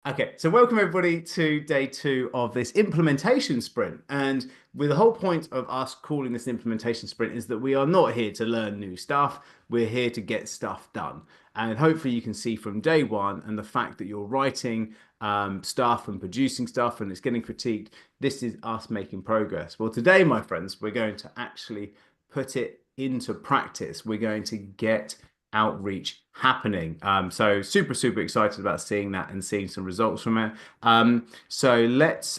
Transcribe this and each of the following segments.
Okay, so welcome everybody to day two of this implementation sprint. And with the whole point of us calling this implementation sprint is that we are not here to learn new stuff. We're here to get stuff done. And hopefully you can see from day one and the fact that you're writing stuff and producing stuff and it's getting critiqued, this is us making progress. Well, today, my friends, we're going to actually put it into practice. We're going to get outreach happening. So super excited about seeing that and seeing some results from it. So let's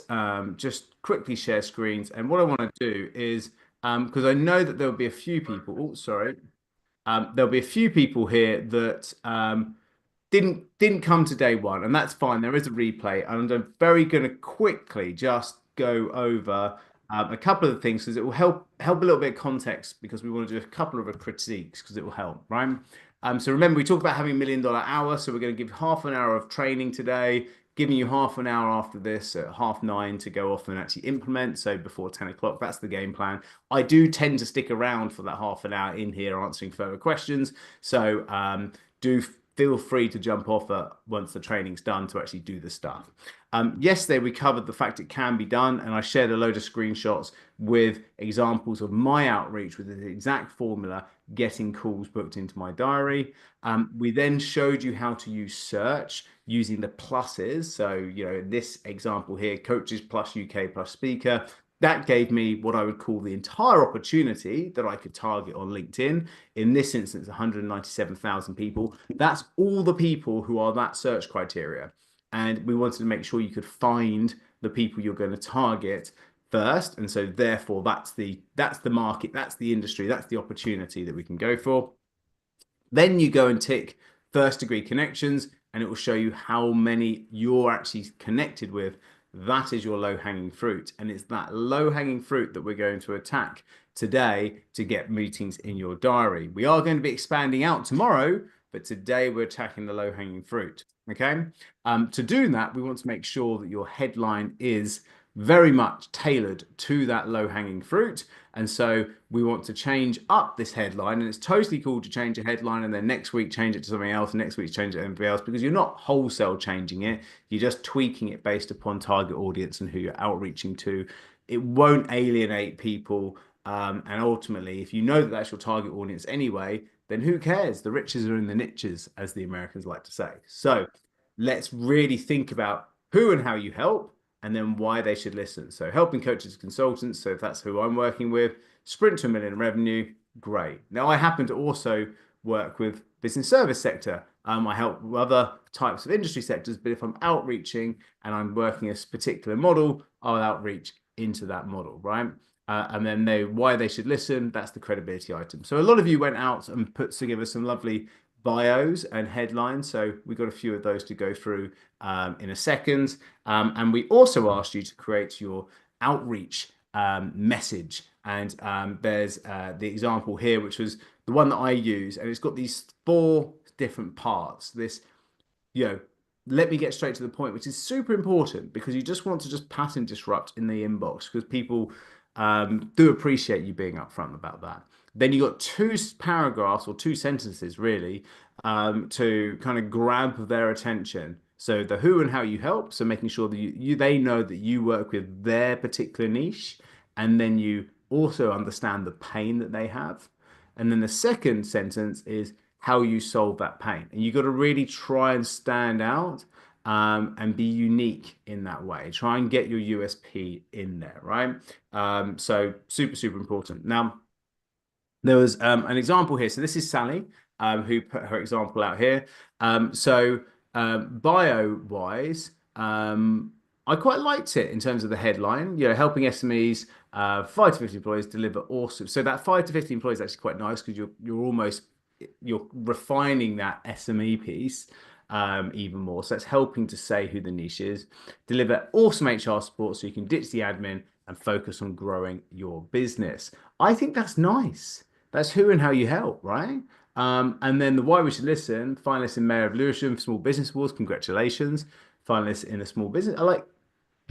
just quickly share screens. And what I want to do is, because I know that there'll be a few people, oh, sorry, there'll be a few people here that didn't come to day one, and that's fine. There is a replay, and I'm very going to quickly just go over a couple of the things because it will help a little bit of context because we want to do a couple of critiques because it will help, right? So remember, we talked about having $1 million hour, so we're going to give half an hour of training today, giving you half an hour after this at 9:30 to go off and actually implement. So before 10 o'clock, that's the game plan. I do tend to stick around for that half an hour in here answering further questions. So do feel free to jump off once the training's done to actually do the stuff. Yesterday, we covered the fact it can be done, and I shared a load of screenshots with examples of my outreach with the exact formula, getting calls booked into my diary. We then showed you how to use search using the pluses. So, in this example here, coaches plus UK plus speaker, that gave me what I would call the entire opportunity that I could target on LinkedIn. In this instance, 197,000 people. That's all the people who are that search criteria. And we wanted to make sure you could find the people you're going to target first. And so therefore that's the market, that's the industry, that's the opportunity that we can go for. Then you go and tick first degree connections and it will show you how many you're actually connected with. That is your low hanging fruit. And it's that low hanging fruit that we're going to attack today to get meetings in your diary. We are going to be expanding out tomorrow, but today we're attacking the low hanging fruit. Okay. To do that, we want to make sure that your headline is very much tailored to that low hanging fruit. And so we want to change up this headline, and it's totally cool to change a headline and then next week change it to something else, and next week change it to anything else because you're not wholesale changing it. You're just tweaking it based upon target audience and who you're outreaching to. It won't alienate people. And ultimately, if you know that that's your target audience anyway, then who cares? The riches are in the niches, as the Americans like to say. So let's really think about who and how you help and then why they should listen. So helping coaches and consultants. So if that's who I'm working with, sprint to $1 million revenue, great. Now I happen to also work with business service sector. I help other types of industry sectors, but if I'm outreaching and I'm working a particular model, I'll outreach into that model, right? And then why they should listen, that's the credibility item. So a lot of you went out and put together some lovely bios and headlines. So we've got a few of those to go through in a second. And we also asked you to create your outreach message. And there's the example here, which was the one that I use. And it's got these 4 different parts. This, let me get straight to the point, which is super important because you just want to just pattern disrupt in the inbox because people do appreciate you being upfront about that. Then you got 2 paragraphs or 2 sentences really to kind of grab their attention. So the who and how you help. So making sure that they know that you work with their particular niche, and then you also understand the pain that they have. And then the second sentence is how you solve that pain. And you got to really try and stand out and be unique in that way. Try and get your USP in there, right? So super important. Now, there was an example here. So this is Sally, who put her example out here. Bio-wise, I quite liked it in terms of the headline, helping SMEs, 5 to 50 employees deliver awesome. So that 5 to 50 employees is actually quite nice because you're refining that SME piece even more. So it's helping to say who the niche is, deliver awesome HR support so you can ditch the admin and focus on growing your business. I think that's nice. That's who and how you help, right? And then the why we should listen, finalist in Mayor of Lewisham for Small Business Awards, congratulations. Finalist in a small business. I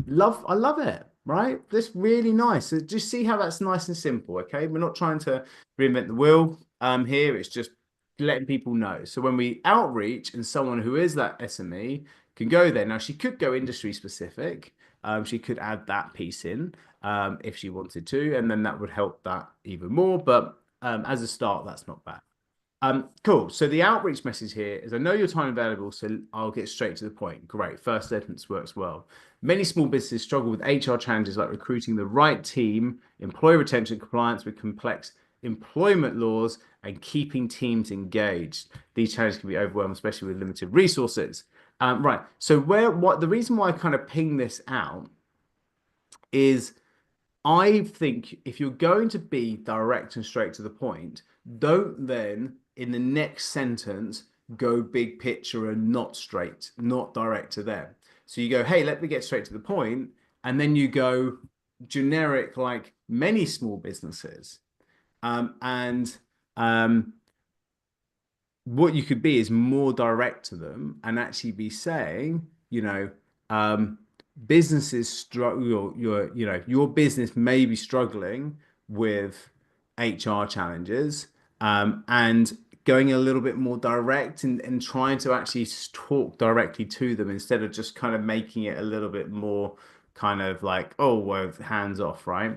love it, right? That's really nice. So just see how that's nice and simple, okay? We're not trying to reinvent the wheel here. It's just letting people know. So when we outreach and someone who is that SME can go there. Now, she could go industry specific. She could add that piece in if she wanted to, and then that would help that even more. But as a start, that's not bad. Cool. So the outreach message here is I know your time available, so I'll get straight to the point. Great. First sentence works well. Many small businesses struggle with HR challenges like recruiting the right team, employee retention, compliance with complex employment laws, and keeping teams engaged. These challenges can be overwhelming, especially with limited resources. Right. So the reason why I kind of ping this out is I think if you're going to be direct and straight to the point, don't then in the next sentence go big picture and not straight, not direct to them. So you go, hey, let me get straight to the point, and then you go generic like many small businesses. And what you could be is more direct to them and actually be saying, um, businesses struggle, your business may be struggling with HR challenges, and going a little bit more direct and trying to actually talk directly to them instead of just kind of making it a little bit more kind of like, oh, well, hands off, right?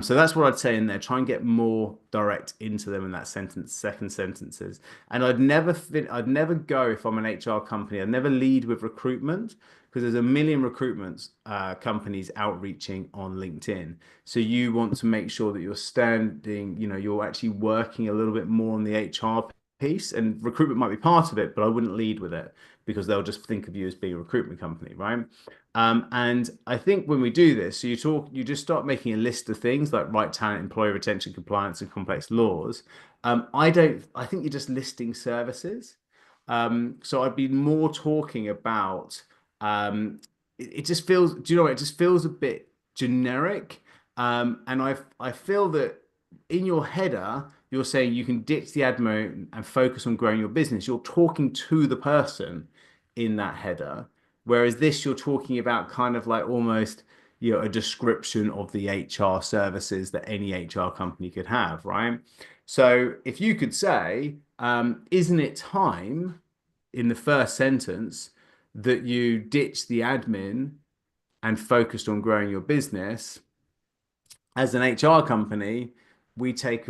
So that's what I'd say in there. Try and get more direct into them in that sentence, second sentences. And I'd never go if I'm an HR company. I'd never lead with recruitment because there's a million recruitment companies outreaching on LinkedIn. So you want to make sure that you're standing, you're actually working a little bit more on the HR piece, and recruitment might be part of it, but I wouldn't lead with it because they'll just think of you as being a recruitment company, right? And I think when we do this, so you just start making a list of things like right talent, employee retention, compliance, and complex laws. I think you're just listing services. So I'd be more talking about, it just feels, do you know what? It just feels a bit generic. And I feel that in your header, you're saying you can ditch the admin and focus on growing your business. You're talking to the person in that header. Whereas this, you're talking about kind of like almost, a description of the HR services that any HR company could have, right? So if you could say, isn't it time in the first sentence that you ditch the admin and focused on growing your business? As an HR company, we take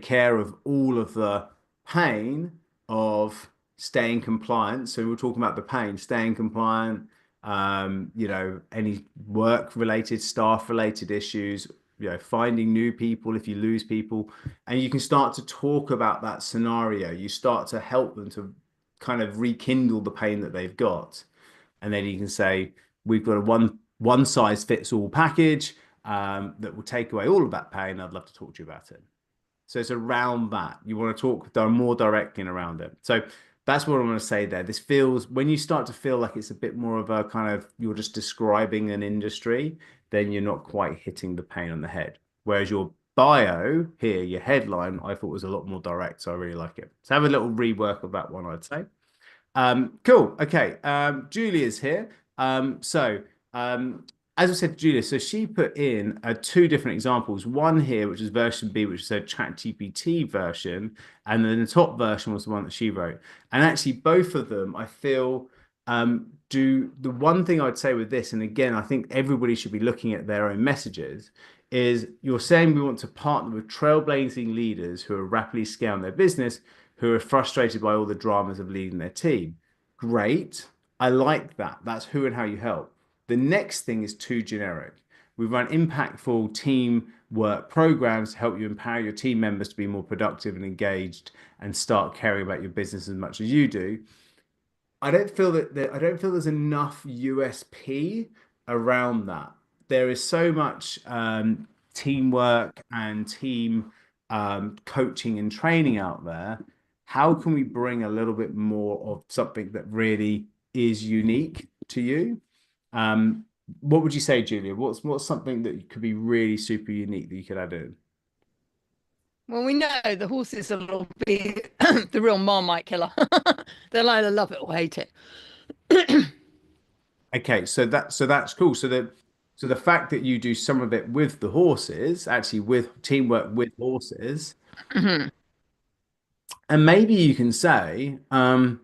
care of all of the pain of staying compliant. So we're talking about the pain, staying compliant, any work related, staff related issues, finding new people if you lose people. And you can start to talk about that scenario. You start to help them to kind of rekindle the pain that they've got. And then you can say, we've got a one size fits all package that will take away all of that pain. I'd love to talk to you about it. So it's around that. You want to talk more directly and around it. So that's what I'm going to say there. This feels, when you start to feel like it's a bit more of a kind of, you're just describing an industry, then you're not quite hitting the pain on the head. Whereas your bio here, your headline, I thought was a lot more direct. So I really like it. So have a little rework of that one, I'd say. Cool. Okay. Julia's here. As I said, Julia, so she put in two different examples. One here, which is version B, which is a ChatGPT version, and then the top version was the one that she wrote. And actually, both of them, I feel, do the one thing I'd say with this, and again, I think everybody should be looking at their own messages, is you're saying we want to partner with trailblazing leaders who are rapidly scaling their business, who are frustrated by all the dramas of leading their team. Great. I like that. That's who and how you help. The next thing is too generic. We run impactful team work programs to help you empower your team members to be more productive and engaged and start caring about your business as much as you do. I don't feel there's enough USP around that. There is so much teamwork and team coaching and training out there. How can we bring a little bit more of something that really is unique to you? Um, what would you say, Julia? What's something that could be really super unique that you could add in? Well, we know the horses will be the real Marmite killer. They'll either love it or hate it. Okay, so that's cool. So the fact that you do some of it with the horses, actually with teamwork with horses, Mhm. and maybe you can say, why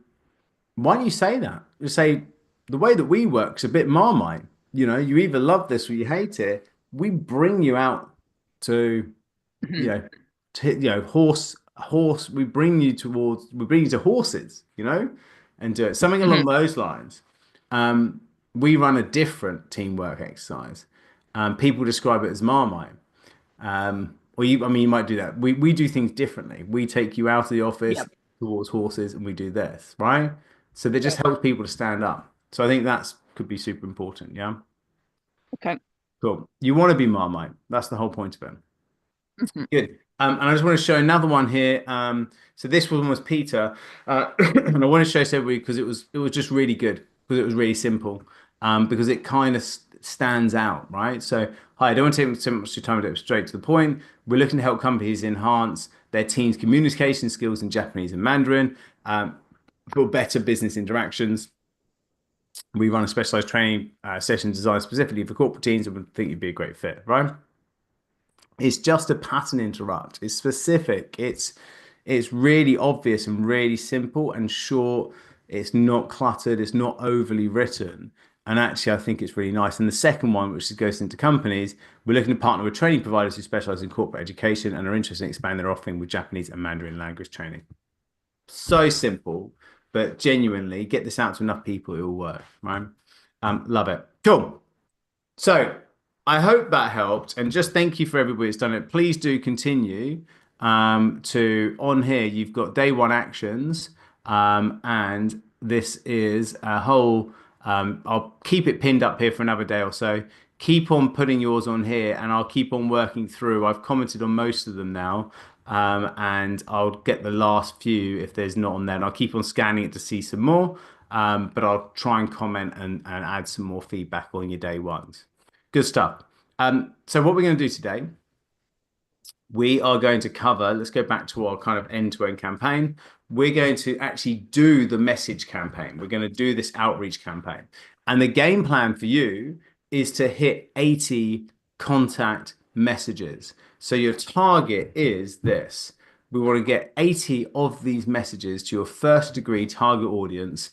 don't you say that? Just say. the way that we work is a bit Marmite. You know, you either love this or you hate it. We bring you out to, you Mhm. know, horse. We bring you to horses, you know, and do it something along Mhm. those lines. Um, we run a different teamwork exercise. People describe it as Marmite. Or I mean, you might do that. We do things differently. We take you out of the office Yep. towards horses, and we do this, right? So that just Yep. helps people to stand up. So I think that's could be super important. Yeah, Okay. cool. You want to be Marmite. That's the whole point of it. Mhm. Good. And I just want to show another one here. So this one was Peter, and I want to show this everybody because it was just really good because it was really simple. Because it kind of stands out, right? So, hi, I don't want to take so much of your time. To straight to the point. We're looking to help companies enhance their team's communication skills in Japanese and Mandarin, for better business interactions. We run a specialized training session designed specifically for corporate teams, and we think you'd be a great fit, right? It's just a pattern interrupt. It's specific. It's really obvious and really simple and short. It's not cluttered. It's not overly written. And actually, I think it's really nice. And the second one, which goes into companies, we're looking to partner with training providers who specialize in corporate education and are interested in expanding their offering with Japanese and Mandarin language training. So simple, but genuinely get this out to enough people, it will work, right? Love it. Cool. So I hope that helped. And just thank you for everybody that's done it. Please do continue to on here. You've got day one actions. And this is a whole, I'll keep it pinned up here for another day or so. Keep on putting yours on here and I'll keep on working through. I've commented on most of them now. And I'll get the last few if there's not on there. And I'll keep on scanning it to see some more. But I'll try and comment and add some more feedback on your day ones. Good stuff. So what we're going to do today, we are going to cover, let's go back to our kind of end-to-end campaign. We're going to actually do the message campaign. We're going to do this outreach campaign. And the game plan for you is to hit 80 contact messages. So your target is this. We want to get 80 of these messages to your first degree target audience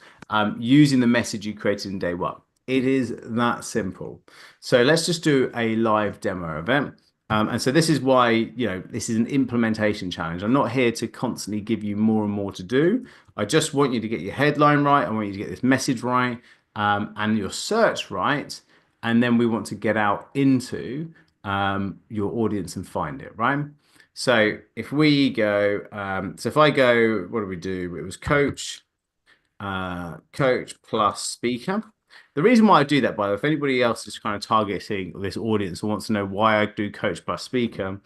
using the message you created in day one. It is that simple. So let's just do a live demo event. And so this is why, this is an implementation challenge. I'm not here to constantly give you more and more to do. I just want you to get your headline right. I want you to get this message right, and your search right. And then we want to get out into your audience and find it, right? So if we go, so if I go, what do we do? It was coach plus speaker. The reason why I do that, by the way, if anybody else is kind of targeting this audience or wants to know why I do coach plus speaker,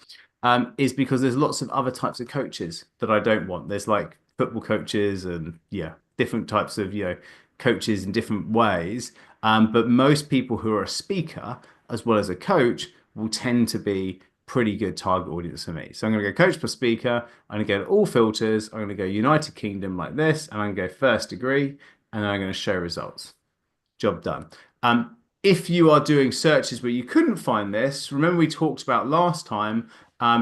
is because there's lots of other types of coaches that I don't want. There's like football coaches and yeah, different types of coaches in different ways. But most people who are a speaker as well as a coach will tend to be pretty good target audience for me. So I'm going to go coach plus speaker. I'm going to go to all filters. I'm going to go United Kingdom like this, and I'm going to go first degree, and then I'm going to show results. Job done. If you are doing searches where you couldn't find this, remember we talked about last time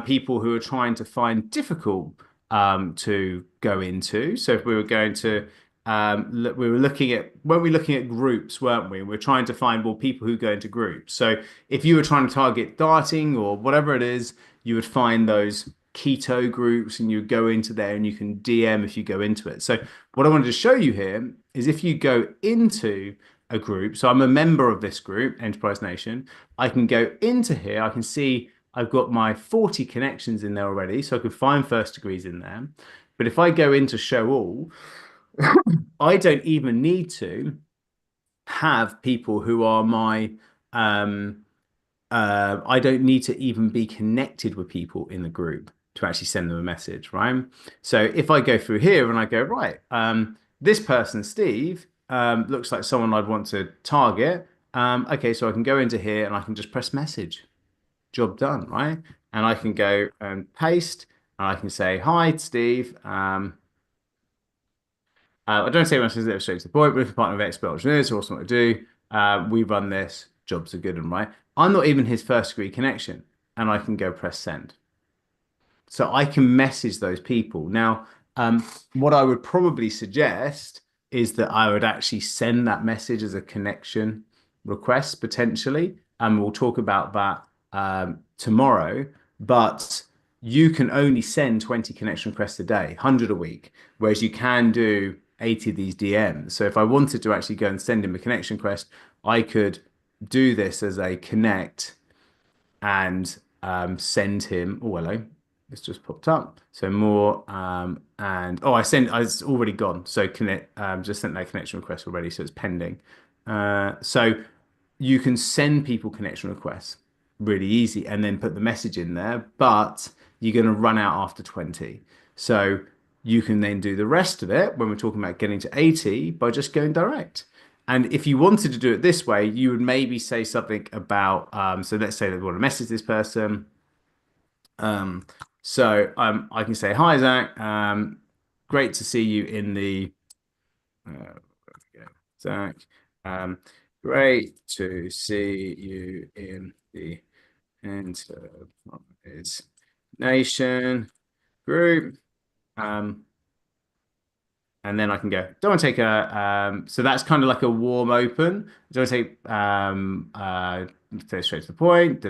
people who are trying to find difficult to go into. So if we were going to we were looking at weren't we looking at groups, weren't we? We're trying to find more people who go into groups. So if you were trying to target dieting or whatever it is, you would find those keto groups and you would go into there and you can DM if you go into it. So what I wanted to show you here is if you go into a group, so I'm a member of this group, Enterprise Nation, I can go into here, I can see I've got my 40 connections in there already, so I can find first degrees in there. But if I go into show all, I don't even need to have people who are my I don't need to even be connected with people in the group to actually send them a message, right? So if I go through here and I go, right, this person, Steve, looks like someone I'd want to target. Okay, so I can go into here and I can just press message. Job done, right? And I can go and paste and I can say, hi, Steve. I don't say much straight to the point, but if a partner of expert engineers who also want to do, we run this, jobs are good and right. I'm not even his first degree connection, and I can go press send. So I can message those people. Now, what I would probably suggest is that I would actually send that message as a connection request potentially, and we'll talk about that tomorrow. But you can only send 20 connection requests a day, 100 a week, whereas you can do 80 of these DMs. So if I wanted to actually go and send him a connection request, I could do this as a connect and send him. Oh, hello. This just popped up. So more and oh, it's already gone. So connect just sent that connection request already, so it's pending. So you can send people connection requests really easy and then put the message in there, but you're going to run out after 20. So you can then do the rest of it when we're talking about getting to 80 by just going direct. And if you wanted to do it this way, you would maybe say something about, so let's say that we want to message this person. I can say, hi, Zach. Great to see you in the, Zach. Um, Great to see you in the Enterprise Nation group. And then I can go, don't want to take so that's kind of like a warm open. Don't want to take, go straight to the point,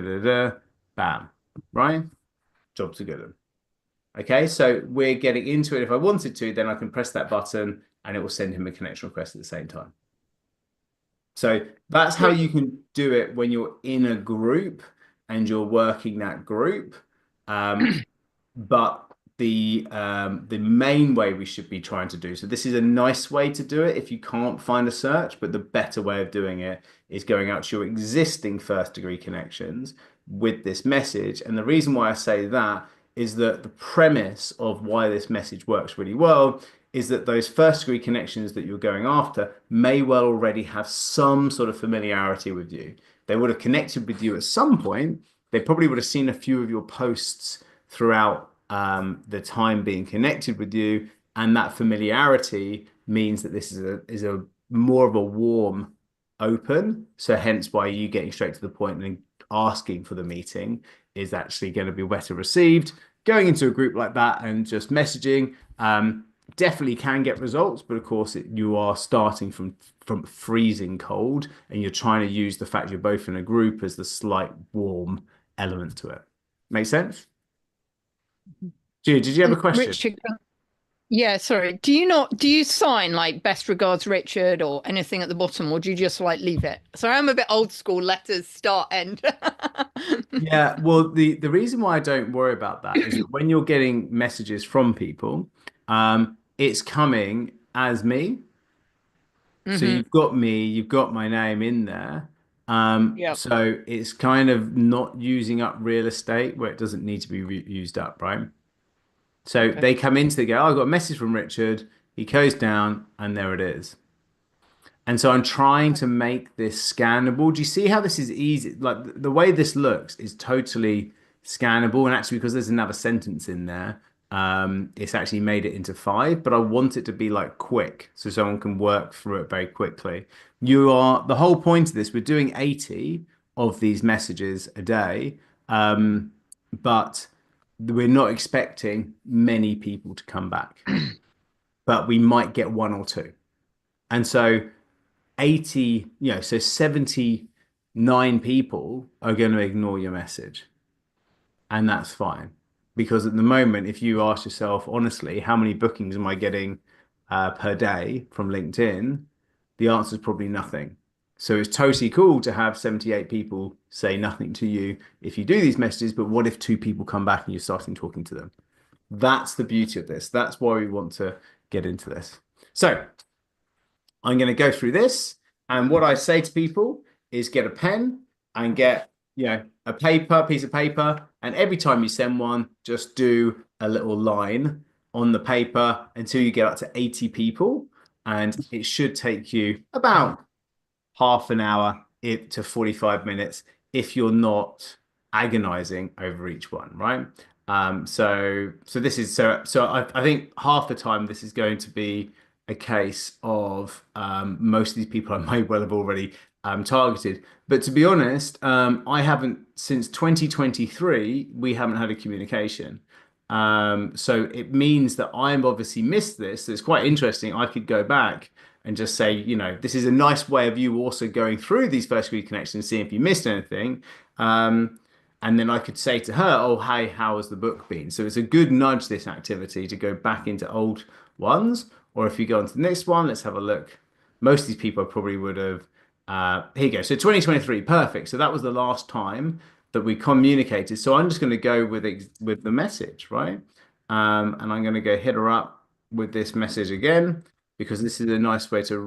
bam, right? Jobs are good. Okay, so we're getting into it. If I wanted to, then I can press that button and it will send him a connection request at the same time. So that's how you can do it when you're in a group and you're working that group. But the main way we should be trying to do, so this is a nice way to do it if you can't find a search, but the better way of doing it is going out to your existing first degree connections with this message. And the reason why I say that is that the premise of why this message works really well is that those first degree connections that you're going after may well already have some sort of familiarity with you. They would have connected with you at some point. They probably would have seen a few of your posts throughout the time being connected with you, and that familiarity means that this is a more of a warm open. So hence why you getting straight to the point and asking for the meeting is actually going to be better received. Going into a group like that and just messaging definitely can get results, but of course you are starting from freezing cold, and you're trying to use the fact you're both in a group as the slight warm element to it. Make sense? Jude, did you have a question? Richard, yeah, sorry. Do you sign like best regards Richard or anything at the bottom, or do you just like leave it? So I'm a bit old school, letters start end. Yeah, well, the reason why I don't worry about that is that when you're getting messages from people, it's coming as me. So Hmm. you've got me, you've got my name in there. Yeah. So it's kind of not using up real estate where it doesn't need to be used up, right? So Okay. they come in to go, oh, I got a message from Richard. He goes down, and there it is. And so I'm trying to make this scannable. Do you see how this is easy? Like the way this looks is totally scannable. And actually, because there's another sentence in there, it's actually made it into five, but I want it to be like quick so someone can work through it very quickly. The whole point of this, we're doing 80 of these messages a day, but we're not expecting many people to come back, but we might get one or two. And so 80, so 79 people are going to ignore your message. And that's fine. Because at the moment, if you ask yourself, honestly, how many bookings am I getting per day from LinkedIn? The answer is probably nothing. So it's totally cool to have 78 people say nothing to you if you do these messages, but what if two people come back and you're starting talking to them? That's the beauty of this. That's why we want to get into this. So I'm going to go through this. And what I say to people is get a pen and get, a piece of paper. And every time you send one, just do a little line on the paper until you get up to 80 people. And it should take you about half an hour to 45 minutes if you're not agonizing over each one, right? So this is I think half the time this is going to be a case of most of these people I may well have already targeted. But to be honest, I haven't since 2023, we haven't had a communication. So it means that I'm obviously missed this. So it's quite interesting. I could go back and just say, this is a nice way of you also going through these first degree connections, seeing if you missed anything. And then I could say to her, oh, hey, how has the book been? So it's a good nudge, this activity, to go back into old ones. Or if you go on to the next one, let's have a look. Most of these people probably would have. Here you go. So 2023, perfect. So that was the last time that we communicated. So I'm just going to go with the message, right? And I'm going to go hit her up with this message again, because this is a nice way to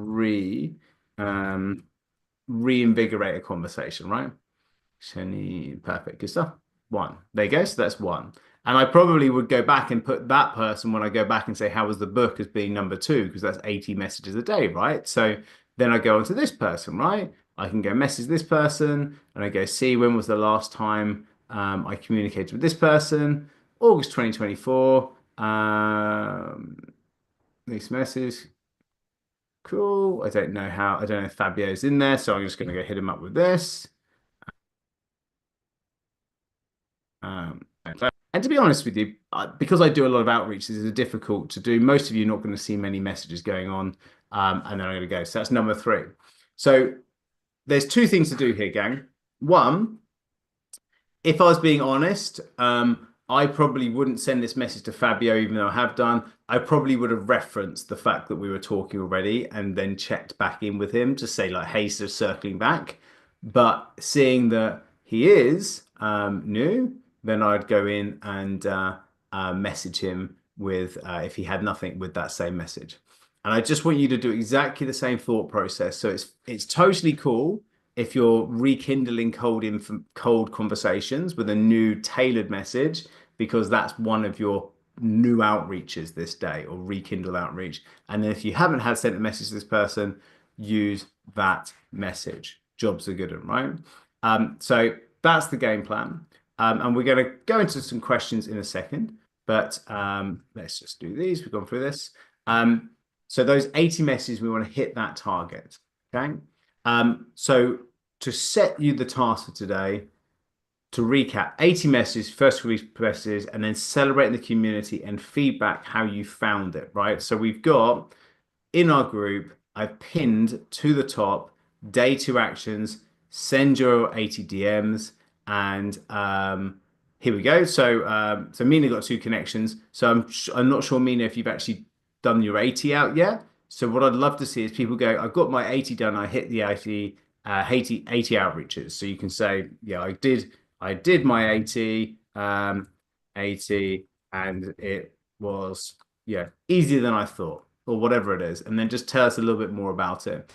reinvigorate a conversation, right? Shani, perfect, good stuff. One, there you go. So that's one. And I probably would go back and put that person, when I go back and say, how was the book, as being number two, because that's 80 messages a day, right? So then I go on to this person, right? I can go message this person and I go, see, when was the last time I communicated with this person? August 2024. This message. Cool. I don't know if Fabio's in there, so I'm just going to go hit him up with this. And to be honest with you, because I do a lot of outreach, this is difficult to do. Most of you are not going to see many messages going on. And then I'm going to go. So that's number three. So there's two things to do here, gang. One, if I was being honest, I probably wouldn't send this message to Fabio, even though I have done. I probably would have referenced the fact that we were talking already and then checked back in with him to say, like, hey, so circling back. But seeing that he is new, then I'd go in and message him with, if he had nothing, with that same message. And I just want you to do exactly the same thought process. So it's totally cool if you're rekindling cold conversations with a new tailored message, because that's one of your new outreaches this day, or rekindle outreach. And then if you haven't had sent a message to this person, use that message. Jobs are good, right? So that's the game plan. And we're going to go into some questions in a second, but let's just do these. We've gone through this. So those 80 messages, we want to hit that target. Okay. So to set you the task for today, to recap, 80 messages, first week messages, and then celebrating the community and feedback how you found it, right? So we've got in our group, I've pinned to the top, day two actions, send your 80 DMs, and here we go. So Mina got two connections. So I'm not sure, Mina, if you've actually done your 80 out yet. So what I'd love to see is people go, I've got my 80 done. I hit the 80 outreaches. So you can say, yeah, I did my 80, 80, and it was, yeah, easier than I thought, or whatever it is. And then just tell us a little bit more about it.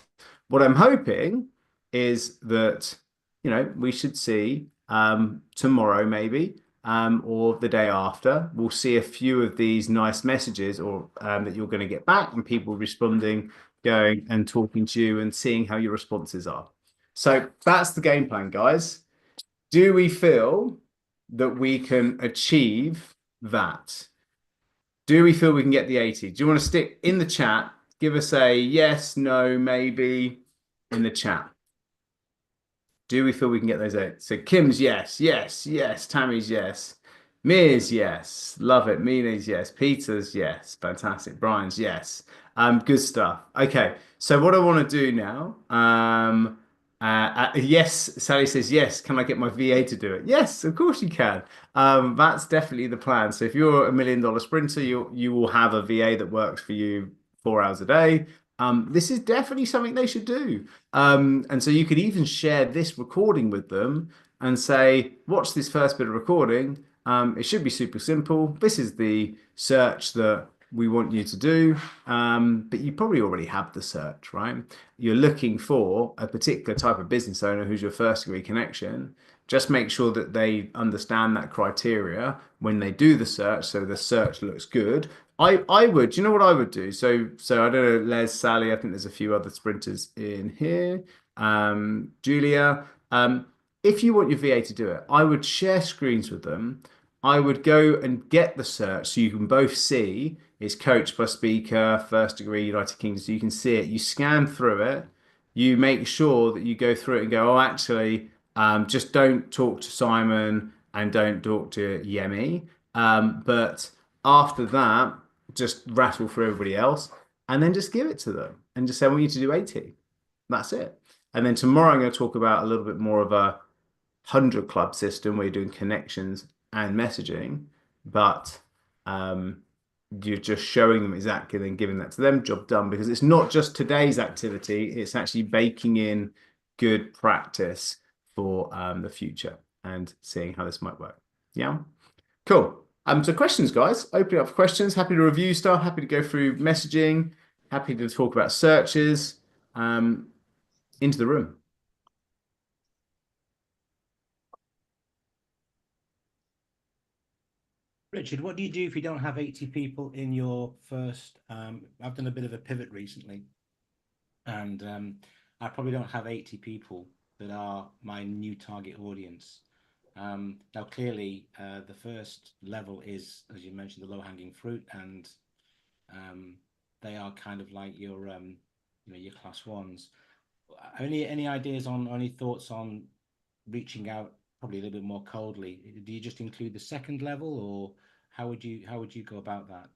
What I'm hoping is that, we should see tomorrow maybe, or the day after, we'll see a few of these nice messages, or that you're going to get back, and people responding, going and talking to you and seeing how your responses are. So that's the game plan, guys. Do we feel that we can achieve that? Do we feel we can get the 80? Do you want to stick in the chat? Give us a yes, no, maybe in the chat. Do we feel we can get those 8? So Kim's yes, yes, yes. Tammy's yes. Mia's yes. Love it. Mina's yes. Peter's yes. Fantastic. Brian's yes. Good stuff. Okay. So what I want to do now, yes, Sally says yes. Can I get my VA to do it? Yes, of course you can. That's definitely the plan. So if you're $1 million sprinter, you will have a VA that works for you 4 hours a day. This is definitely something they should do. And so you could even share this recording with them and say, watch this first bit of recording. It should be super simple. This is the search that we want you to do. But you probably already have the search, right? You're looking for a particular type of business owner who's your first degree connection. Just make sure that they understand that criteria when they do the search, so the search looks good. I would, you know what I would do? So I don't know, Les, Sally, I think there's a few other sprinters in here. Julia, if you want your VA to do it, I would share screens with them. I would go and get the search so you can both see it's coach plus speaker, first degree, United Kingdom. So you can see it. You scan through it. You make sure that you go through it and go, oh, actually, just don't talk to Simon and don't talk to Yemi. But after that, just rattle for everybody else. and then just give it to them and just say, I want you to do 80. That's it. And then tomorrow I'm going to talk about a little bit more of a 100 club system where you're doing connections and messaging, but um, you're just showing them exactly, then giving that to them, job done, because it's not just today's activity, it's actually baking in good practice for the future and seeing how this might work. Yeah, cool. So questions, guys. Opening up for questions. Happy to review stuff. Happy to go through messaging. Happy to talk about searches. Um, into the room. Richard, what do you do if you don't have 80 people in your first? I've done a bit of a pivot recently, and I probably don't have 80 people that are my new target audience. Now, clearly, the first level is, as you mentioned, the low-hanging fruit, and they are kind of like your, your class ones. Any ideas on, any thoughts on reaching out probably a little bit more coldly? Do you just include the second level, or how would you go about that?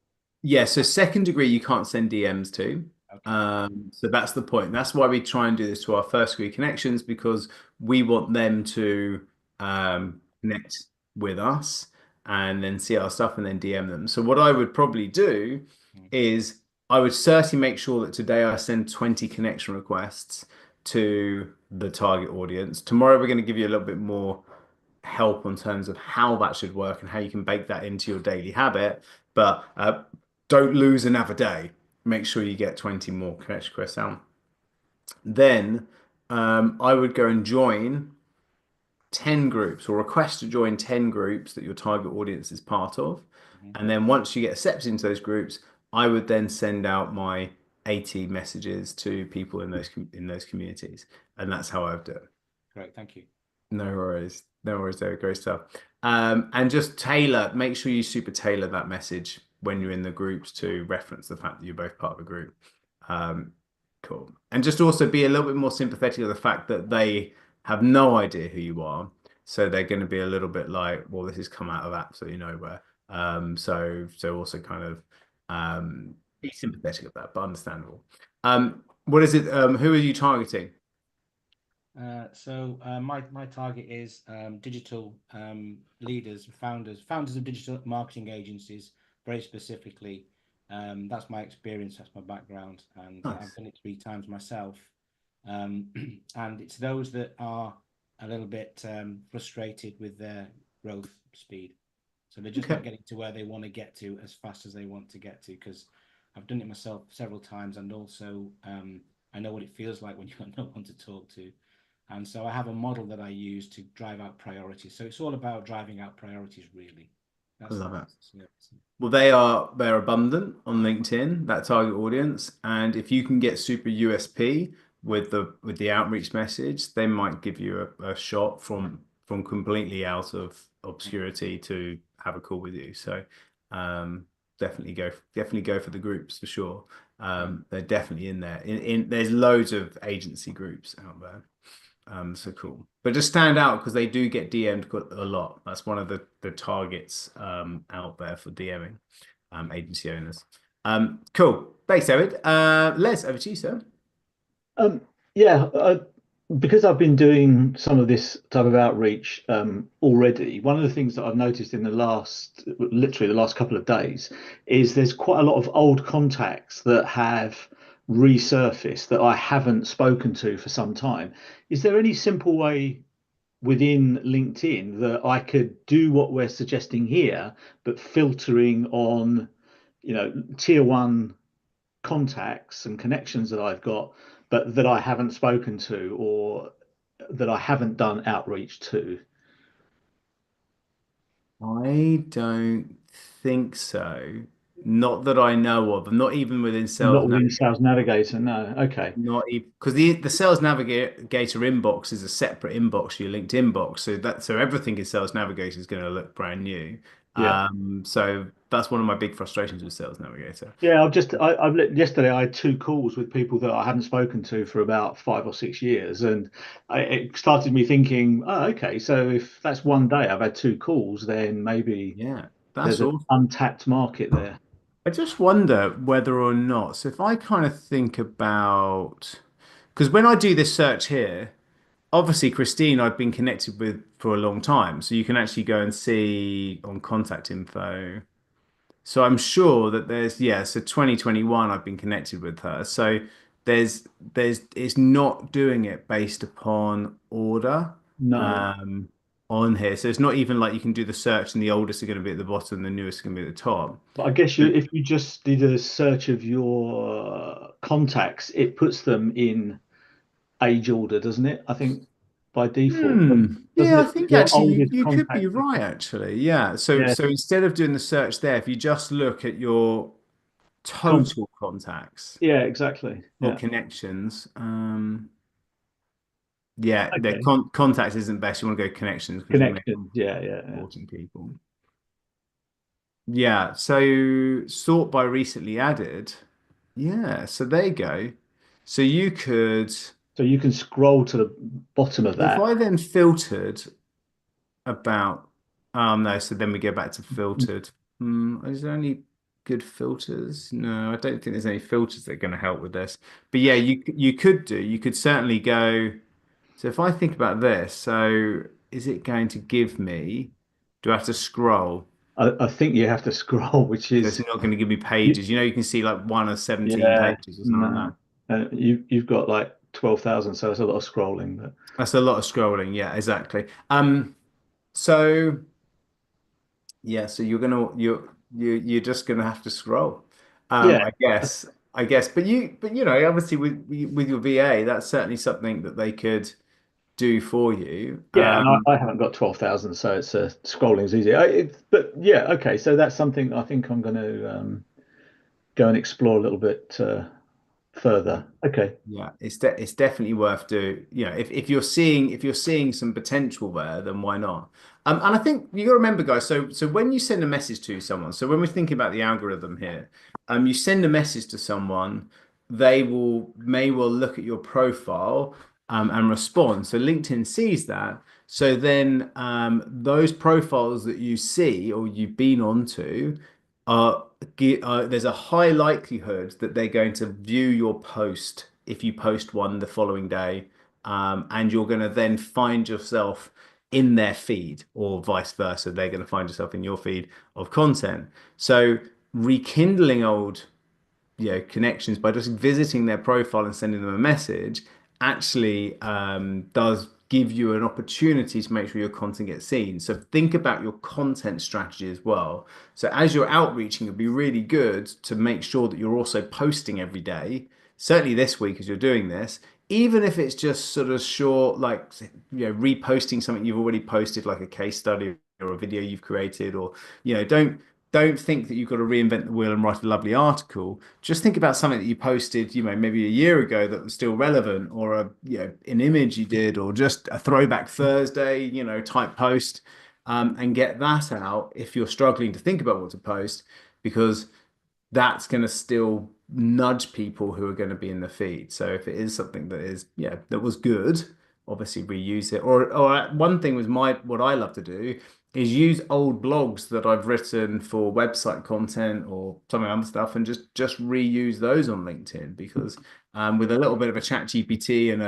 Yeah, so second degree you can't send DMs to. Okay. So that's the point. That's why we try and do this to our first degree connections because we want them to connect with us and then see our stuff and then DM them. So what I would probably do Mm. is I would certainly make sure that today I send 20 connection requests to the target audience. Tomorrow we're going to give you a little bit more help in terms of how that should work and how you can bake that into your daily habit. But don't lose another day. Make sure you get 20 more connection requests out. Then I would go and join 10 groups or request to join 10 groups that your target audience is part of. Mhm. And then once you get accepted into those groups, I would then send out my 80 messages to people in those communities. And that's how I would do it. Great, thank you. No worries. No worries there. Great stuff. And just make sure you super tailor that message when you're in the groups to reference the fact that you're both part of a group. Um, cool. And just also be a little bit more sympathetic of the fact that they have no idea who you are. So they're going to be a little bit like, well, this has come out of absolutely nowhere. So also kind of be sympathetic of that, but understandable. What is it? Who are you targeting? My target is digital leaders, founders of digital marketing agencies, very specifically. That's my experience, that's my background, and I've Nice. done it 3 times myself. Um, and it's those that are a little bit frustrated with their growth speed. So they're just Okay. not getting to where they want to get to as fast as they want to get to, because I've done it myself several times, and also I know what it feels like when you've got no one to talk to. And so I have a model that I use to drive out priorities. So it's all about driving out priorities, really. I That's love it. yeah. Well, they're abundant on LinkedIn, that target audience, and if you can get super USP with the outreach message, they might give you a shot from completely out of obscurity to have a call with you. So um, definitely go for the groups for sure. They're definitely in there. There's loads of agency groups out there. So cool. But just stand out because they do get DM'd a lot. That's one of the targets out there for DMing agency owners. Cool. Thanks, David. Les, over to you, sir. Um, yeah, because I've been doing some of this type of outreach already, one of the things that I've noticed in literally the last couple of days, is there's quite a lot of old contacts that have resurfaced that I haven't spoken to for some time. Is there any simple way within LinkedIn that I could do what we're suggesting here, but filtering on, tier one contacts and connections that I've got, but that I haven't spoken to or that I haven't done outreach to? I don't think so. Not that I know of. Not even within Not Sales within Navigator. Sales Navigator, no. Okay. Not even because the Sales Navigator inbox is a separate inbox to your LinkedIn box. So everything in Sales Navigator is going to look brand new. Yeah. So that's one of my big frustrations with Sales Navigator. Yeah, yesterday I had 2 calls with people that I hadn't spoken to for about 5 or 6 years, and it started me thinking, oh, okay, so if that's one day I've had 2 calls, then maybe Yeah, that's there's an awesome. untapped market there. I just wonder whether or not. So if I kind of think about, because when I do this search here, obviously Christine I've been connected with for a long time, so you can actually go and see on contact info. So I'm sure that there's, yeah, so 2021 I've been connected with her. So there's it's not doing it based upon order No. um on here. So it's not even like you can do the search and the oldest are going to be at the bottom, the newest are going to be at the top. But I guess if you just did a search of your contacts, it puts them in age order, doesn't it? I think by default, doesn't Yeah, I it? think Your actually oldest you could be contact. right actually. Yeah. So Yeah, so instead of doing the search there, if you just look at your con total contacts yeah, exactly. or Yeah. connections, yeah, the Okay. contacts isn't best. You want to go connections because you may have Connections. Yeah, yeah, yeah. important people. Yeah, so sort by recently added. Yeah, so there you go. So you could, So you can scroll to the bottom of if that. I then filtered about, no, so then we go back to filtered. Is there any good filters? No, I don't think there's any filters that are going to help with this. But yeah, you could certainly go. So if I think about this, so is it going to give me, do I have to scroll? I think you have to scroll, which So it's is not going to give me you, pages. You know, you can see like one of 17 yeah, pages or something like no. that. You've got like 12,000, so it's a lot of scrolling, but That's a lot of scrolling. Yeah, exactly. So yeah, so you're just gonna have to scroll. yeah. I guess. But you know, obviously with your VA, that's certainly something that they could do for you. Yeah, and I haven't got 12,000, so it's scrolling is easy. But yeah, okay, so that's something I think I'm going to go and explore a little bit further. Okay. Yeah, it's definitely worth doing. You know, if you're seeing some potential there, then why not? And I think you got to remember, guys. So when you send a message to someone, so when we're thinking about the algorithm here, you send a message to someone, they may well look at your profile and respond. So LinkedIn sees that. So then those profiles that you see or you've been onto are there's a high likelihood that they're going to view your post if you post one the following day, and you're going to then find yourself in their feed, or vice versa. They're going to find yourself in your feed of content. So rekindling old connections by just visiting their profile and sending them a message actually does give you an opportunity to make sure your content gets seen. So think about your content strategy as well. So as you're outreaching, it'd be really good to make sure that you're also posting every day. Certainly this week as you're doing this, even if it's just sort of short, like reposting something you've already posted, like a case study or a video you've created, or don't think that you've got to reinvent the wheel and write a lovely article. Just think about something that you posted, maybe a year ago that was still relevant, or an image you did, or just a throwback Thursday, type post, and get that out if you're struggling to think about what to post, because that's going to still nudge people who are going to be in the feed. So if it is something that is, that was good, obviously reuse it. Or one thing was what I love to do is use old blogs that I've written for website content or some other stuff, and just reuse those on LinkedIn, because with a little bit of a chat GPT and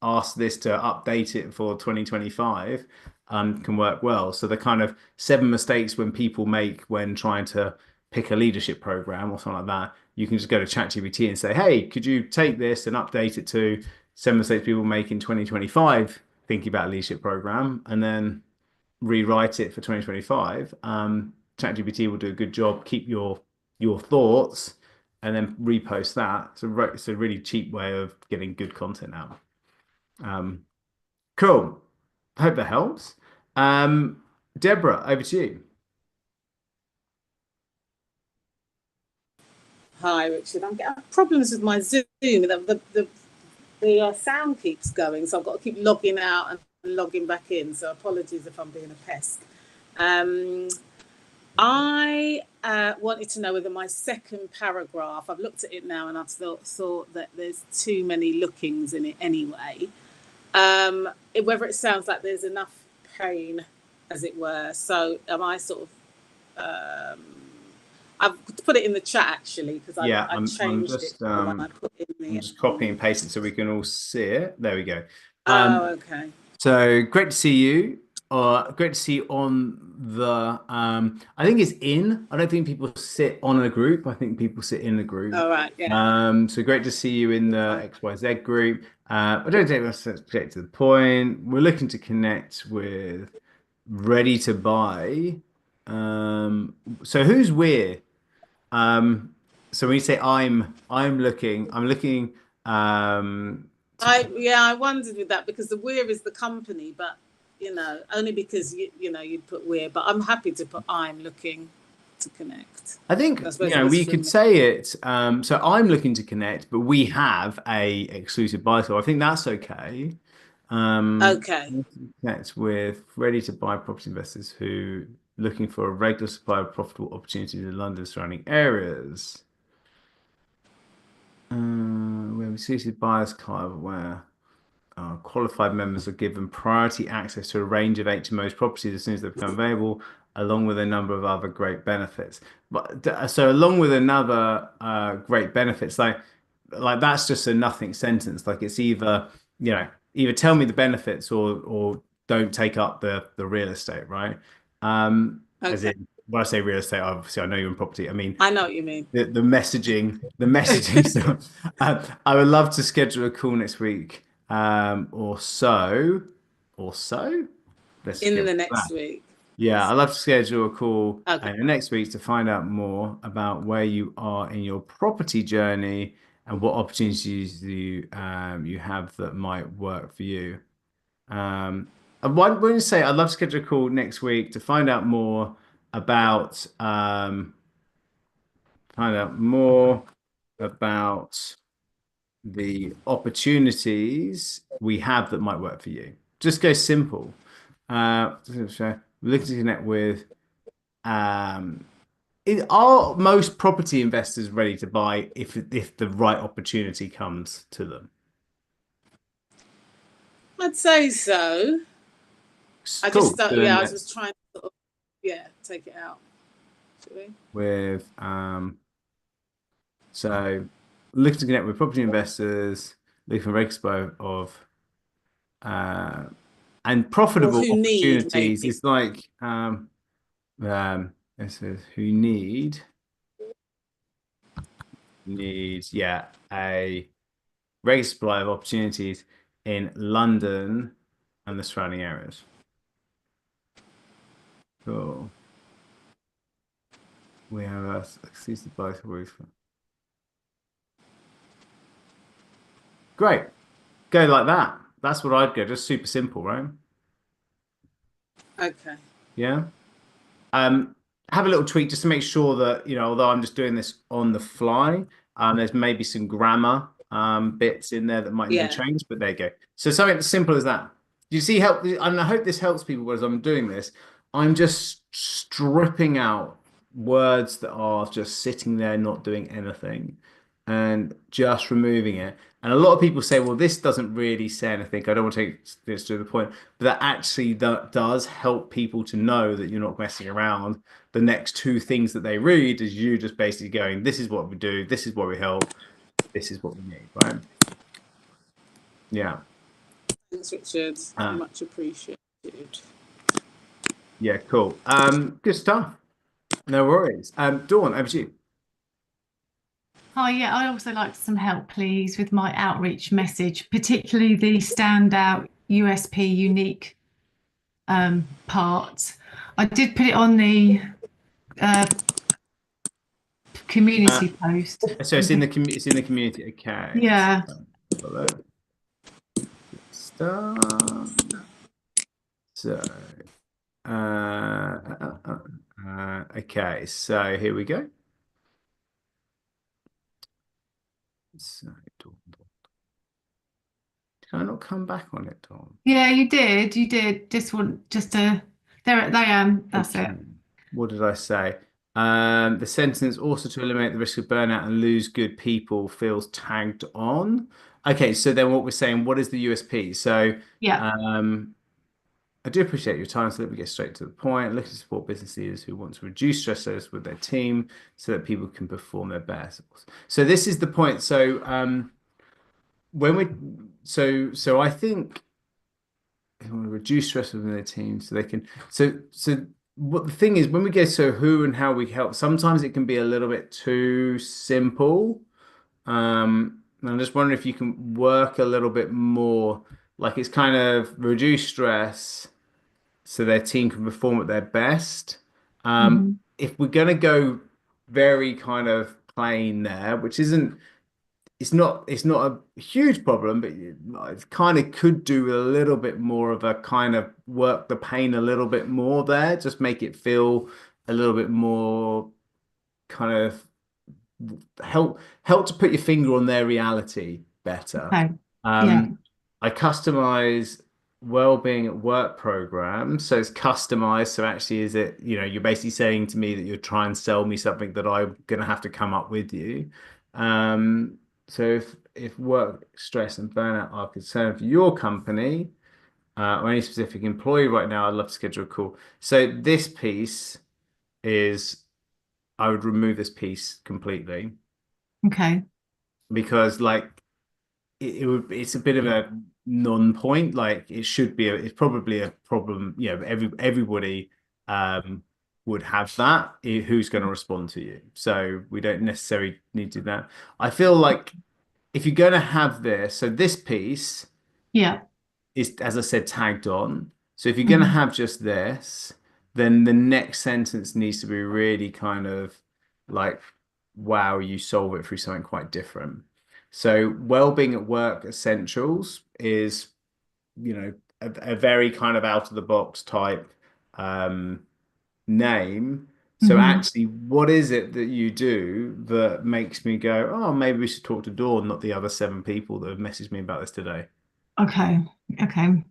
ask this to update it for 2025 can work well. So the kind of 7 mistakes when people make when trying to pick a leadership program or something like that, you can just go to ChatGPT and say, hey, could you take this and update it to 7 mistakes people make in 2025 thinking about a leadership program, and then rewrite it for 2025. ChatGPT will do a good job, keep your thoughts, and then repost that. So it's a really cheap way of getting good content out. Cool. I hope that helps. Deborah, over to you. Hi, Richard. I'm getting problems with my Zoom. The sound keeps going, so I've got to keep logging out and logging back in. So apologies if I'm being a pest. I wanted to know whether my second paragraph, I've looked at it now and I've thought that there's too many lookings in it anyway. Whether it sounds like there's enough pain, as it were. So am I sort of I've put it in the chat actually because Yeah, I changed it when I put in the. I'm just copying and pasting so we can all see it. There we go. Oh, okay. So great to see you. Great to see you on the. I think it's in. I don't think people sit on a group. I think people sit in a group. All right. Yeah. So great to see you in the XYZ group. I don't think let's get to the point. We're looking to connect with Ready to Buy. So who's we're? So when you say I'm looking. I wondered with that because the Weir is the company, but only because you'd put Weir, but I'm happy to put I'm looking to connect. I think we could say it. So I'm looking to connect, but we have a exclusive buy, so I think that's okay. Okay. Connect with Ready to Buy property investors who looking for a regular supply of profitable opportunities in London surrounding areas. We have exclusive buyers card where qualified members are given priority access to a range of HMO's properties as soon as they become available, along with a number of other great benefits. But so along with another great benefits, like that's just a nothing sentence. Like it's either tell me the benefits or don't take up the real estate, right? As in when I say real estate, obviously I know you're in property. I mean, I know what you mean. The messaging stuff. I would love to schedule a call next week, or so. Let's In the schedule next that. week. Yeah, I'd love to schedule a call Okay. next week to find out more about where you are in your property journey and what opportunities you have that might work for you. And why don't you say I'd love to schedule a call next week to find out more about the opportunities we have that might work for you. Just go simple. We're looking to connect with. Are most property investors ready to buy if the right opportunity comes to them? I'd say so. I Cool. just I was just trying to sort of, take it out. Should we? With so looking to connect with property investors, looking for expo of and profitable opportunities. It's like it says who need a regular supply of opportunities in London and the surrounding areas. Cool. We have a exclusive both roof. Great. Go like that. That's what I'd go. Just super simple, right? Okay. Yeah. Have a little tweak just to make sure that, although I'm just doing this on the fly, there's maybe some grammar bits in there that might need to change, but there you go. So something as simple as that. You see and I hope this helps people as I'm doing this. I'm just stripping out words that are just sitting there not doing anything and just removing it. And a lot of people say, well, this doesn't really say anything. I don't want to take this to the point, but that actually does help people to know that you're not messing around. The next two things that they read is you just basically going, this is what we do, this is what we help, this is what we need, right? Yeah. Thanks, Richard. Much appreciated. Yeah, cool. Good stuff. No worries. Dawn, over to you. Hi, I also like some help, please, with my outreach message, particularly the standout USP unique part. I did put it on the community post. So it's in the community. Okay. Yeah. So, okay. So here we go. So, can I not come back on it, Tom? Yeah, you did. You did. There I am. That's okay. It. What did I say? The sentence also to eliminate the risk of burnout and lose good people feels tagged on. Okay, so then what we're saying, what is the USP? So yeah. I do appreciate your time, so let me get straight to the point. Looking to support business leaders who want to reduce stress levels with their team so that people can perform their best. So this is the point. So when we so I think they want to reduce stress within their team so they can so what the thing is when we get to who and how we help, sometimes it can be a little bit too simple. And I'm just wondering if you can work a little bit more, like it's kind of reduce stress so their team can perform at their best. Hmm. If we're going to go very kind of plain there, which isn't, it's not a huge problem, but it kind of could do a little bit more of a kind of work the pain a little bit more there, just make it feel a little bit more kind of help to put your finger on their reality better. Okay. Yeah. I customize well-being at work programs. So it's customized. So actually, is it, you're basically saying to me that you're trying to sell me something that I'm going to have to come up with you. So if work stress and burnout are a concern for your company or any specific employee right now, I'd love to schedule a call. So this piece is, I would remove this piece completely Okay. because like it's a bit of a non-point. Like it's probably a problem. Everybody would have that. Who's going to respond to you? So we don't necessarily need to do that. I feel like if you're going to have this, so this piece Yeah. is, as I said, tagged on. So if you're going to have just this, then the next sentence needs to be really kind of like, wow, you solve it through something quite different. So well-being at work essentials is, a very kind of out of the box type name. So actually, what is it that you do that makes me go, oh, maybe we should talk to Dawn, not the other 7 people that have messaged me about this today? Okay. Okay.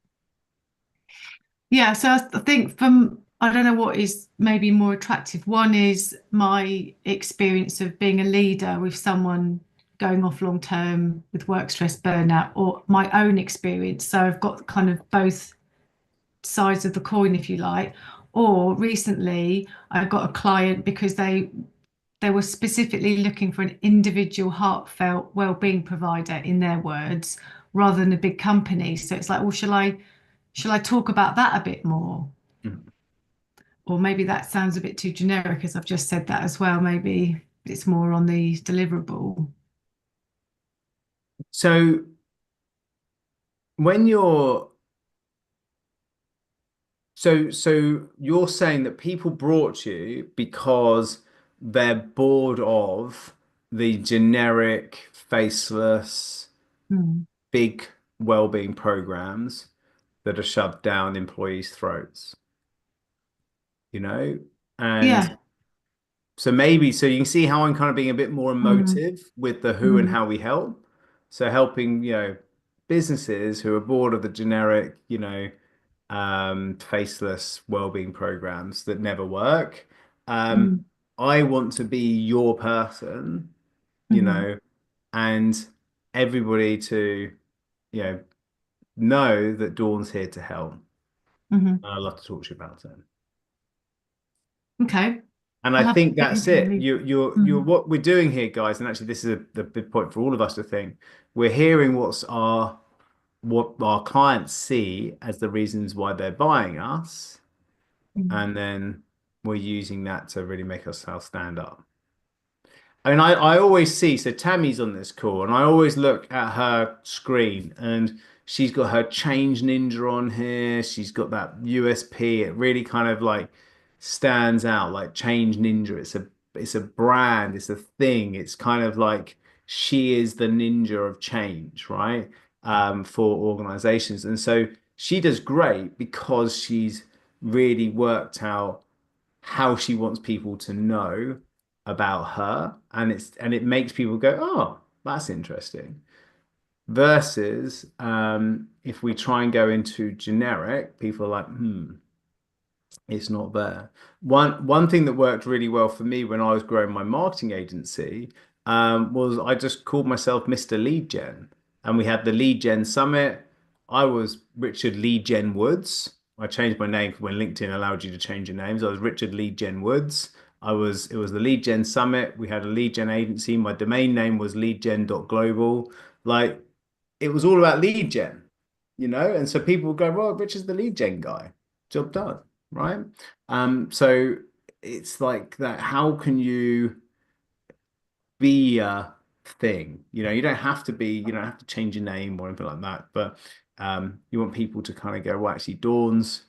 Yeah, so I think I don't know what is maybe more attractive. One is my experience of being a leader with someone going off long term with work stress, burnout, or my own experience. So I've got kind of both sides of the coin, if you like. Or recently, I got a client because they were specifically looking for an individual, heartfelt well-being provider, in their words, rather than a big company. So it's like, well, shall I talk about that a bit more? Mhm. Or maybe that sounds a bit too generic, as I've just said that as well. Maybe it's more on the deliverable. So when you're so you're saying that people brought you because they're bored of the generic, faceless, Hmm. big well-being programs that are shoved down employees' throats, And Yeah. so you can see how I'm kind of being a bit more Mm, emotive with the who and mm, how we help. So helping, businesses who are bored of the generic, faceless well-being programs that never work. Um, mm, I want to be your person, mhm, and everybody to, you know that Dawn's here to help. mhm. I'd love to talk to you about it. Okay. And I I'll have to think get that's into it. the. You're Mm, what we're doing here, guys. And actually, this is the big point for all of us to think. We're hearing what our clients see as the reasons why they're buying us, mm, and then we're using that to really make ourselves stand up. I mean, I always see, so Tammy's on this call, and I always look at her screen, and she's got her Change Ninja on here. She's got that USP. It really kind of like stands out, like Change Ninja. It's a brand, it's a thing. It's kind of like she is the ninja of change, right? For organizations. And so she does great because she's really worked out how she wants people to know about her, and it makes people go, oh, that's interesting. Versus if we try and go into generic, people are like, it's not there. One thing that worked really well for me when I was growing my marketing agency was I just called myself Mr. Lead Gen, and we had the Lead Gen Summit. I was Richard Lead Gen Woods, I changed my name when LinkedIn allowed you to change your names. I was Richard Lead Gen Woods. It was the Lead Gen Summit. We had a Lead Gen agency. My domain name was leadgen.global. Like, it was all about lead gen, and so people would go, well, Richard's the lead gen guy. Job done, right? So it's like that. How can you be a thing? You don't have to change your name or anything like that, but you want people to kind of go, well, actually, Dawn's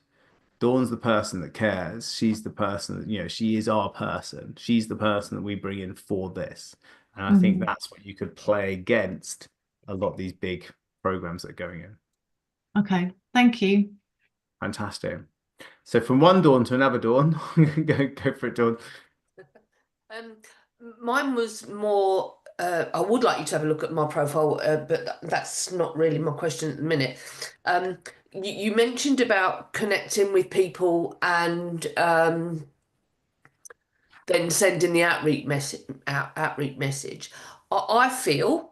the person that cares. She's the person that, she is our person. She's the person that we bring in for this. And I think that's what you could play against a lot of these big programs that are going in. Okay, thank you. Fantastic. So from one Dawn to another Dawn, go for it, Dawn. Mine was more, I would like you to have a look at my profile, but that's not really my question at the minute. You mentioned about connecting with people and then sending the outreach message. I feel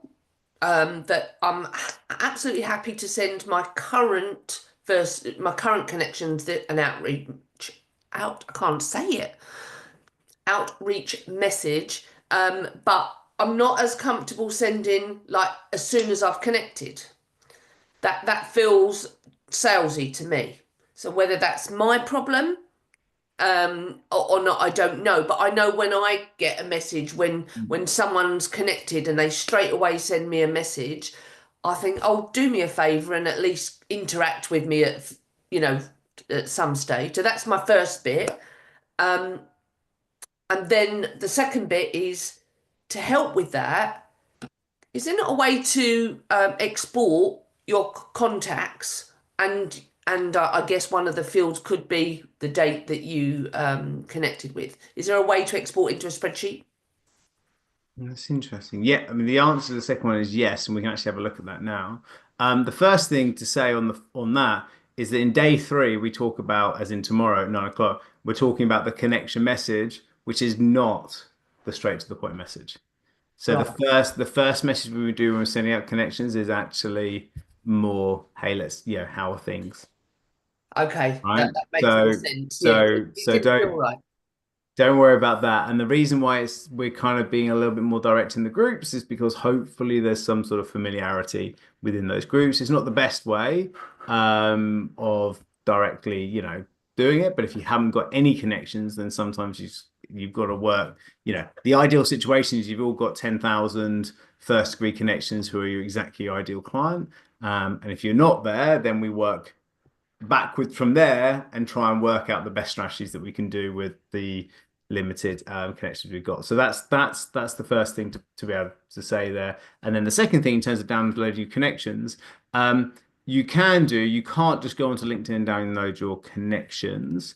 that I'm absolutely happy to send my current connections an outreach out. I can't say it. Outreach message, but I'm not as comfortable sending like as soon as I've connected. That feels salesy to me. So whether that's my problem or not, I don't know. But I know when I get a message, when someone's connected and they straight away send me a message, I think, oh, do me a favour and at least interact with me at some stage. So that's my first bit. And then the second bit is to help with that. Is there not a way to export your contacts and I guess one of the fields could be the date that you connected with. Is there a way to export into a spreadsheet? That's interesting. Yeah, I mean, the answer to the second one is yes, and we can actually have a look at that now. The first thing to say on that is that in day 3, we talk about, as in tomorrow at 9 o'clock, we're talking about the connection message, which is not the straight to the point message. So right. the first message we would do when we're sending out connections is actually more, hey, how are things? Okay, right? that makes more sense. So don't worry about that. And the reason why we're kind of being a little bit more direct in the groups is because hopefully there's some sort of familiarity within those groups. It's not the best way of directly, doing it. But if you haven't got any connections, then sometimes you've got to work. The ideal situation is you've all got 10,000 first degree connections who are your exactly ideal client. And if you're not there, then we work backwards from there and try and work out the best strategies that we can do with the limited connections we've got. So that's the first thing to be able to say there. And then the second thing in terms of downloading your connections, you can't just go onto LinkedIn and download your connections.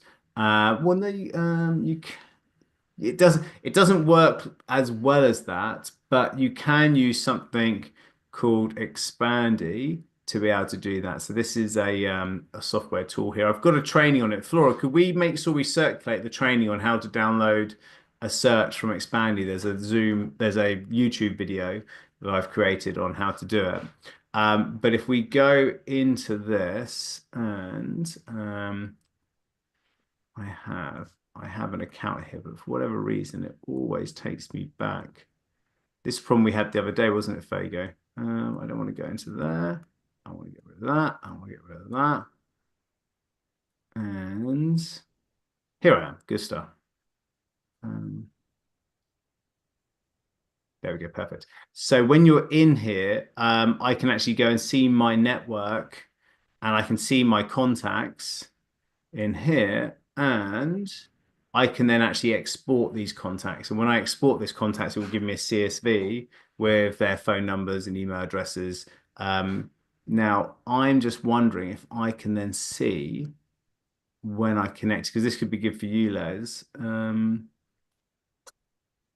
It doesn't work as well as that, but you can use something called Expandy to be able to do that. So this is a software tool here. I've got a training on it. Flora, could we make sure we circulate the training on how to download a search from Expandy? There's a YouTube video that I've created on how to do it. But if we go into this and I have an account here, but for whatever reason, it always takes me back. This problem we had the other day, wasn't it, Fago? I don't want to go into there. I want to get rid of that. I want to get rid of that. And here I am. Good stuff. There we go. Perfect. So when you're in here, I can actually go and see my network and I can see my contacts in here, and I can then actually export these contacts. And when I export these contacts, it will give me a CSV with their phone numbers and email addresses. Now, I'm just wondering if I can then see when I connect, because this could be good for you, Les.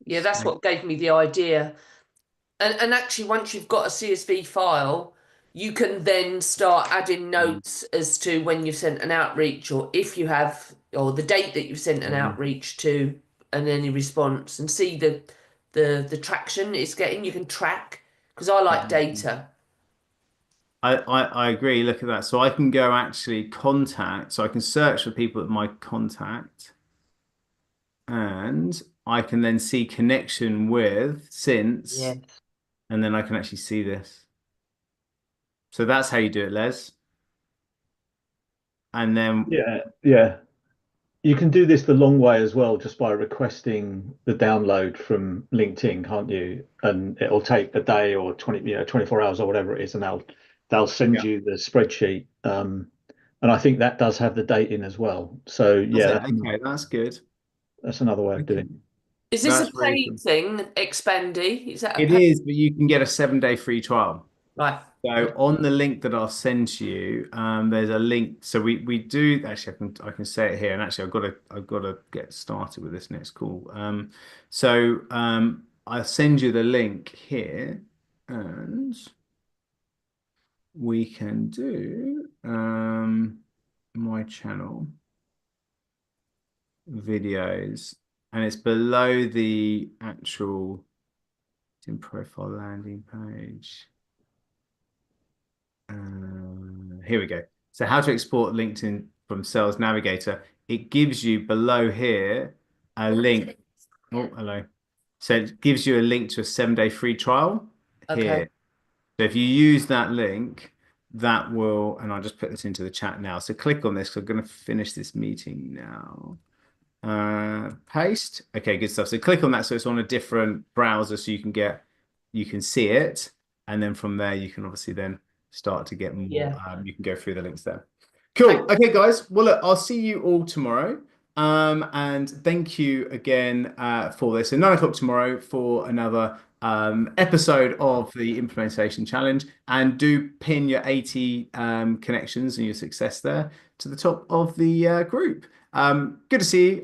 Yeah, that's what gave me the idea. And actually, once you've got a CSV file, you can then start adding notes as to when you've sent an outreach, or if you have, or the date that you've sent an outreach to, and any response, and see the traction it's getting. You can track, because I like data. I agree. Look at that. So I can go actually contact. So I can search for people at my contact, and I can then see connection with since, Yeah. and then I can actually see this. So that's how you do it, Les. And then Yeah. You can do this the long way as well, just by requesting the download from LinkedIn, can't you? And it'll take a day or 24 hours or whatever it is, and they'll send you the spreadsheet. And I think that does have the date in as well. So yeah, okay, that's good. that's another way of doing it. Is this That's a really paid cool. thing, Expendi? Is that a It paid? is, but you can get a 7-day free trial. Right. So on the link that I'll send to you, there's a link. So we do actually, I can say it here, and actually I've got to get started with this next call. I'll send you the link here, and we can do my channel videos, and it's below the actual in profile landing page. Here we go. So how to export LinkedIn from Sales Navigator. It gives you below here a link. Oh, hello. So it gives you a link to a 7-day free trial here. So if you use that link, that will, and I'll just put this into the chat now. So click on this, because I'm going to finish this meeting now. Paste. Okay, good stuff. So click on that. So it's on a different browser, so you can see it. And then from there, you can obviously then start to get more. You can go through the links there. Cool. Okay, guys. Well, look, I'll see you all tomorrow. And thank you again for this. So 9 o'clock tomorrow for another episode of the Implementation Challenge. And do pin your 80 connections and your success there to the top of the group. Good to see you.